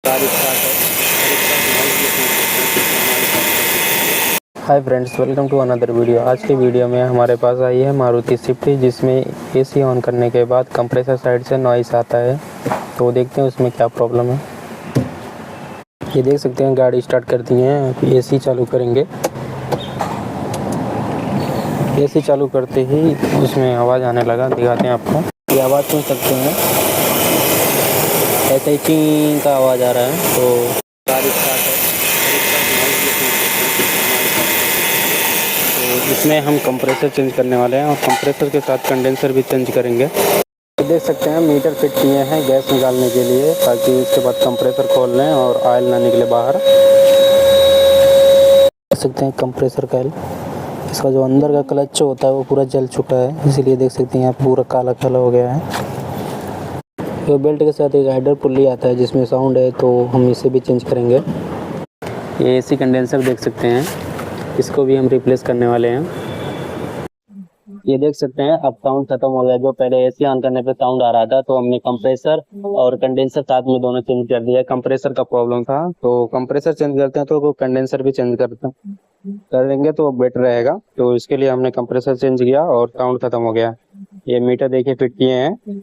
Hi friends, welcome to another video. आज की video में हमारे पास आई है मारुति स्विफ्ट, जिसमें एसी ऑन करने के बाद कंप्रेसर साइड से नॉइस आता है। तो देखते हैं उसमें क्या प्रॉब्लम है। ये देख सकते हैं गाड़ी स्टार्ट कर दी है। एसी चालू करेंगे। एसी चालू करते ही उसमें आवाज़ आने लगा। दिखाते हैं आपको। ये आवाज़ सुन सकते हैं, ऐसे ही चीं का आवाज़ आ रहा है। तो गाड़ी स्टार्ट है। तो इसमें हम कंप्रेसर चेंज करने वाले हैं और कंप्रेसर के साथ कंडेंसर भी चेंज करेंगे। तो देख सकते हैं मीटर फिट किए हैं गैस निकालने के लिए, ताकि उसके बाद कंप्रेसर खोल लें और ऑयल ना निकले बाहर। देख सकते हैं कंप्रेसर का ऑयल, इसका जो अंदर का क्लच होता है वो पूरा जल चुका है, इसीलिए देख सकते हैं यहाँ पूरा काला काला हो गया है। तो बेल्ट के साथ एक हाइडर पुल्ली आता है जिसमें साउंड है, तो हम इसे भी चेंज करेंगे। ये एसी कंडेंसर देख सकते हैं, इसको भी हम रिप्लेस करने वाले हैं। ये देख सकते हैं अब साउंड खत्म हो गया। जो पहले एसी ऑन करने पे साउंड आ रहा था, तो हमने कंप्रेसर और कंडेंसर साथ में दोनों चेंज कर दिया। कंप्रेसर का प्रॉब्लम था, तो कंप्रेसर चेंज करते हैं तो कंडेंसर भी चेंज कर देंगे तो बेटर रहेगा। तो इसके लिए हमने कंप्रेसर चेंज किया और साउंड खत्म हो गया। ये मीटर देखिए फिट किए हैं।